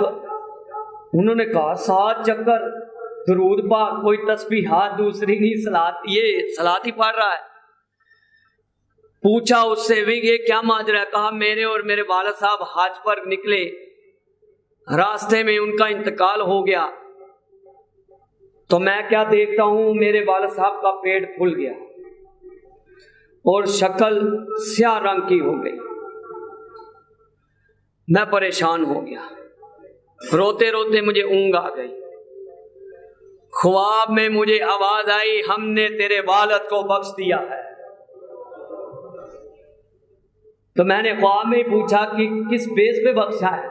انہوں نے کہا 7 چکر درود پاک، کوئی تسبیحات دوسری نہیں، صلاۃ، یہ صلاۃ ہی پڑھ رہا ہے. پوچھا اس سے بھی یہ کیا ماجرا ہے؟ کہا میرے اور میرے والد صاحب حج پر نکلے، راستے میں ان کا انتقال ہو گیا، تو میں کیا دیکھتا ہوں، میرے والد صاحب کا پیٹ پھول گیا اور شکل سیاہ رنگ کی ہو گئی. میں پریشان ہو گیا، روتے روتے مجھے اونگ آ گئی. خواب میں مجھے آواز آئی، ہم نے تیرے والد کو بخش دیا ہے. تو میں نے خواب میں پوچھا کہ کس بیس پہ بخشا ہے؟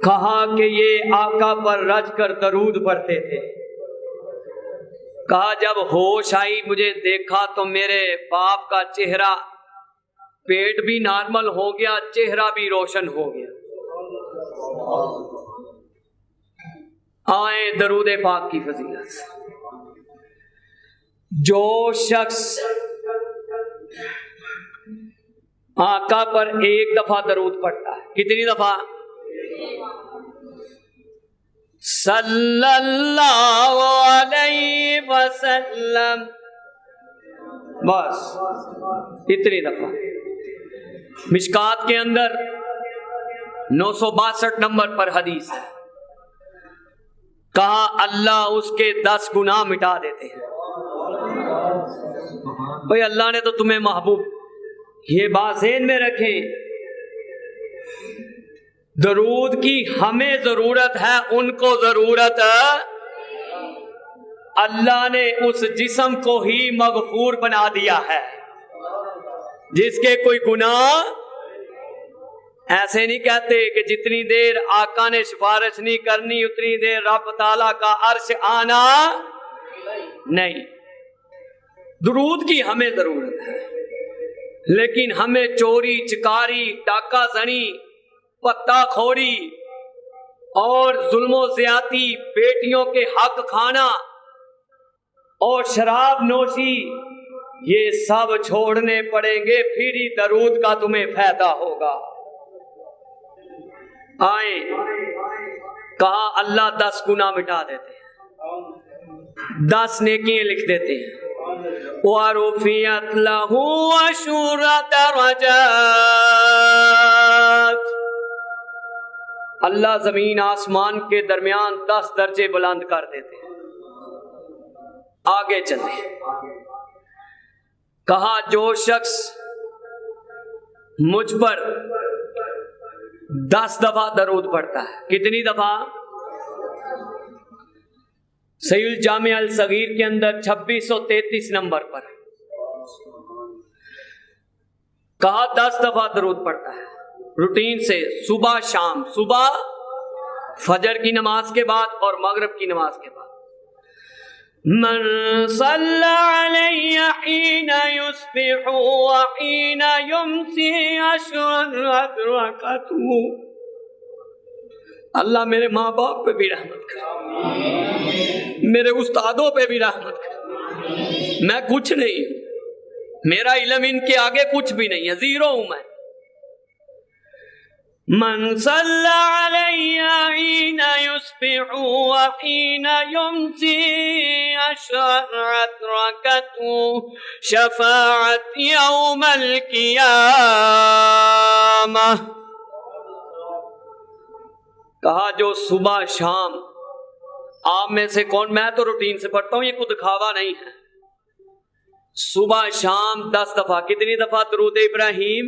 کہا کہ یہ آقا پر رج کر درود پڑھتے تھے. کہا جب ہوش آئی مجھے دیکھا تو میرے باپ کا چہرہ، پیٹ بھی نارمل ہو گیا، چہرہ بھی روشن ہو گیا. آئیں درود پاک کی فضیلت. جو شخص آقا پر ایک دفعہ درود پڑھتا ہے، کتنی دفعہ؟ صلی اللہ علیہ وسلم، بس اتنی دفعہ. مشکات کے اندر 962 نمبر پر حدیث ہے، کہا اللہ اس کے 10 گناہ مٹا دیتے ہیں. بھئی اللہ نے تو تمہیں محبوب، یہ بات ذہن میں رکھیں، درود کی ہمیں ضرورت ہے، ان کو ضرورت ہے. اللہ نے اس جسم کو ہی مغفور بنا دیا ہے جس کے کوئی گناہ. ایسے نہیں کہتے کہ جتنی دیر آقا نے سفارش نہیں کرنی اتنی دیر رب تعالیٰ کا عرش آنا نہیں. درود کی ہمیں ضرورت ہے، لیکن ہمیں چوری چکاری، ڈاکہ زنی، پتہ خوری اور ظلم و زیادتی، بیٹیوں کے حق کھانا اور شراب نوشی، یہ سب چھوڑنے پڑیں گے، پھر ہی درود کا تمہیں فائدہ ہوگا. آئیں، کہا اللہ 10 گناہ مٹا دیتے ہیں، 10 نیکیاں لکھ دیتے ہیں. وَرُفِعَتْ لَهُ 10 درجات، اللہ زمین آسمان کے درمیان 10 درجے بلند کر دیتے ہیں. آگے چلیں. کہا جو شخص مجھ پر 10 دفعہ درود پڑھتا ہے، کتنی دفعہ؟ صحیح الجامع الصغیر کے اندر 2633 نمبر پر کہا 10 دفعہ درود پڑھتا ہے روٹین سے، صبح شام، صبح فجر کی نماز کے بعد اور مغرب کی نماز کے بعد. من صلی علی حین یصبح وحین یمسی 10 ادرکته. اللہ میرے ماں باپ پہ بھی رحمت کر، میرے استادوں پہ بھی رحمت کر. میں کچھ نہیں ہوں، میرا علم ان کے آگے کچھ بھی نہیں ہے، زیرو ہوں میں. من صلی علی حین یصبح وحین یمسی 10 ادرکته شفاعت یوم القیامہ. کہا جو صبح شام، آپ میں سے کون، میں تو روٹین سے پڑھتا ہوں، یہ کوئی دکھاوا نہیں ہے، صبح شام 10 دفعہ. کتنی دفعہ درود ابراہیم؟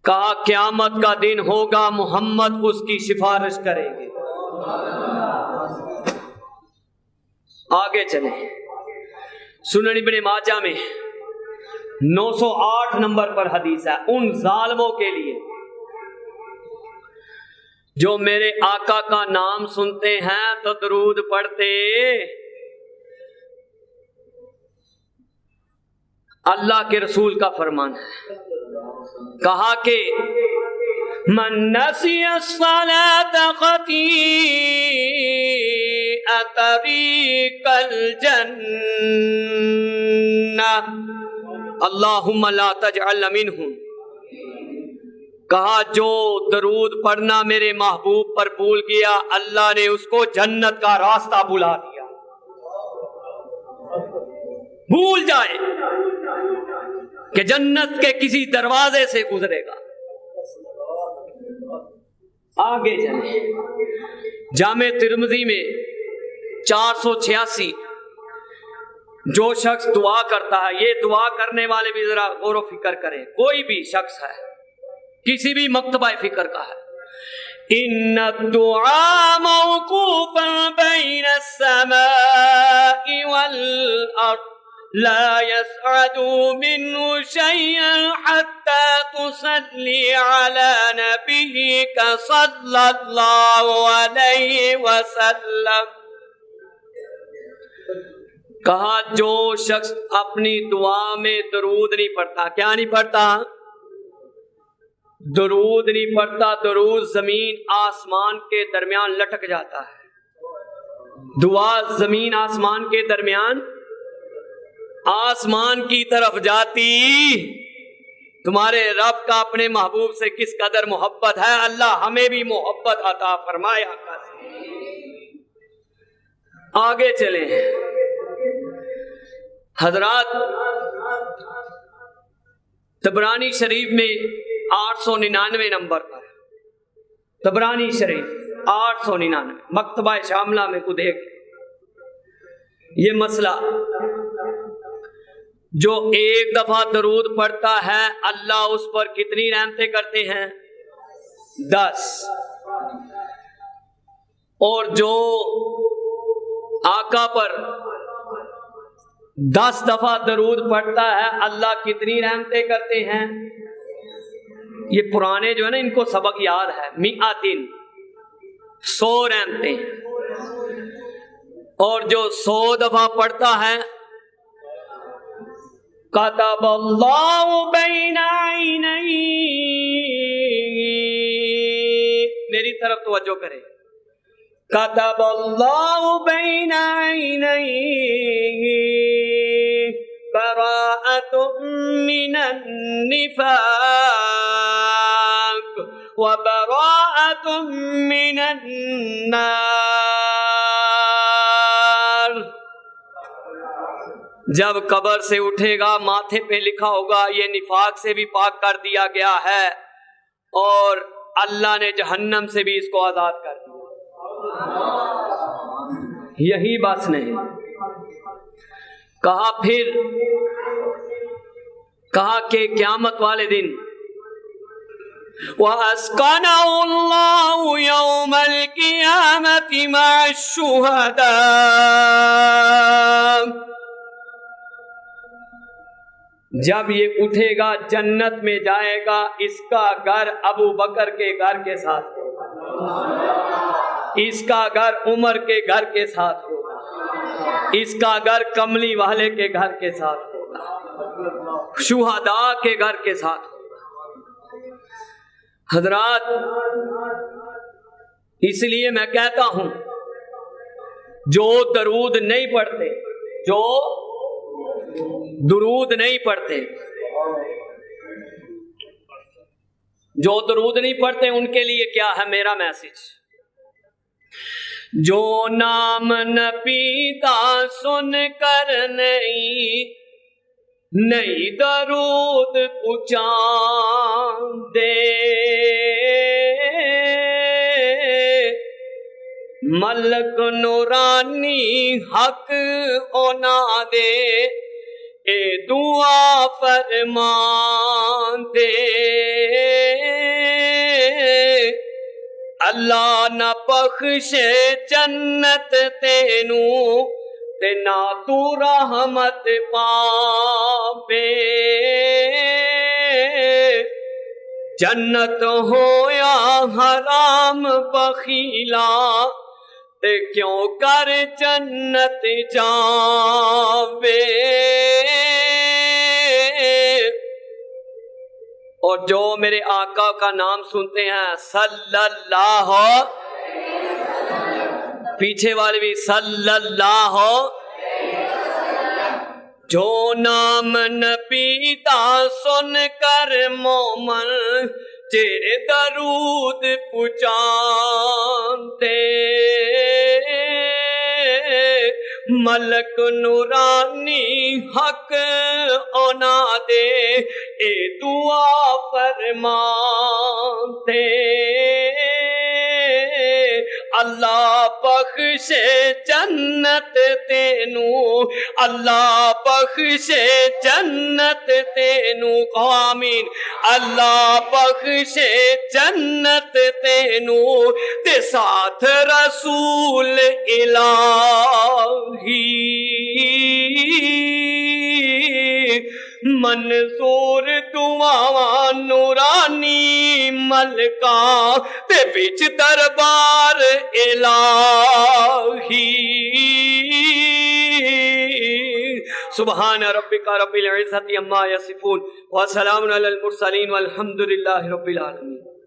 کہا قیامت کا دن ہوگا، محمد اس کی سفارش کریں گے. آگے چلیں. سنن ابن ماجہ میں 908 نمبر پر حدیث ہے، ان ظالموں کے لیے جو میرے آقا کا نام سنتے ہیں تو درود پڑھتے. اللہ کے رسول کا فرمان ہے، کہا کہ من نسی الصلاة خطیئا طریق الجنہ اللہم لا تجعل منہم. کہا جو درود پڑھنا میرے محبوب پر بھول گیا اللہ نے اس کو جنت کا راستہ بلا دیا. بھول جائے کہ جنت کے کسی دروازے سے گزرے گا. آگے چلیں. جامع ترمذی میں 486 جو شخص دعا کرتا ہے, یہ دعا کرنے والے بھی ذرا غور و فکر کریں, کوئی بھی شخص ہے کسی بھی مکتبہ فکر کا ہے. ان الدعاء موقوف بین السماء والارض لا يسعد منه شيئا حتى تصلي على نبيك صلى الله عليه وسلم. کہا جو شخص اپنی دعا میں درود نہیں پڑھتا, کیا نہیں پڑھتا؟ درود نہیں پڑھتا. درود زمین آسمان کے درمیان لٹک جاتا ہے. دعا زمین آسمان کے درمیان آسمان کی طرف جاتی. تمہارے رب کا اپنے محبوب سے کس قدر محبت ہے, اللہ ہمیں بھی محبت عطا فرمایا. آگے چلیں حضرات. طبرانی شریف میں 899 نمبر پر, طبرانی شریف 899 مکتبہ شاملہ میں کو دیکھ یہ مسئلہ. جو ایک دفعہ درود پڑھتا ہے اللہ اس پر کتنی رحمتیں کرتے ہیں؟ 10. اور جو آقا پر 10 دفعہ درود پڑھتا ہے اللہ کتنی رحمتیں کرتے ہیں؟ یہ پرانے جو ہے نا ان کو سبق یاد ہے. 100 رحمتیں. اور جو 100 دفعہ پڑھتا ہے کتب اللہ بین عینیہ, میری طرف توجہ کرے, کتب اللہ بین عینیہ براءۃ من النفاق وبراءۃ من النار. جب قبر سے اٹھے گا ماتھے پہ لکھا ہوگا یہ نفاق سے بھی پاک کر دیا گیا ہے اور اللہ نے جہنم سے بھی اس کو آزاد کر دیا. یہی بس نہیں کہا. پھر کہا کہ قیامت والے دن وَأَسْقَنَهُ اللَّهُ يَوْمَ الْقِيَامَةِ مَعَ الشُّهَدَاءِ. جب یہ اٹھے گا جنت میں جائے گا, اس کا گھر ابو بکر کے گھر کے ساتھ ہوگا, اس کا گھر عمر کے گھر کے ساتھ ہوگا, اس کا گھر کملی والے کے گھر کے ساتھ ہوگا, شہداء کے گھر کے ساتھ ہوگا. حضرات اس لیے میں کہتا ہوں جو درود نہیں پڑھتے, جو درود نہیں پڑھتے, جو درود نہیں پڑھتے ان کے لیے کیا ہے میرا میسج؟ جو نام نبی کا سن کر نہیں درود پہنچاندے, ملک نورانی حق اونا دے اے دعا فرمان دے. اللہ نہ بخشے جنت تینوں تے نہ تو رحمت پاوے, جنت ہویا حرام بخیلا تے کیوں کر جنت جاوے. اور جو میرے آقا کا نام سنتے ہیں صلی اللہ پیچھے والے بھی صلی اللہ جو نام نبی دا سن کر مومن تیرے درود پہنچاندے ملک نورانی حق اونا دے اے دعا فرماندے اللہ بخشے جنت تینو اللہ بخشے جنت تینو آمین اللہ بخشے جنت تینو تے ساتھ رسول الہی منظور دعا نورانی ملکا تے وچ دربار الہی سبحان ربک رب العزت عما یصفون وسلام علی المرسلین والحمد للہ رب العالمین.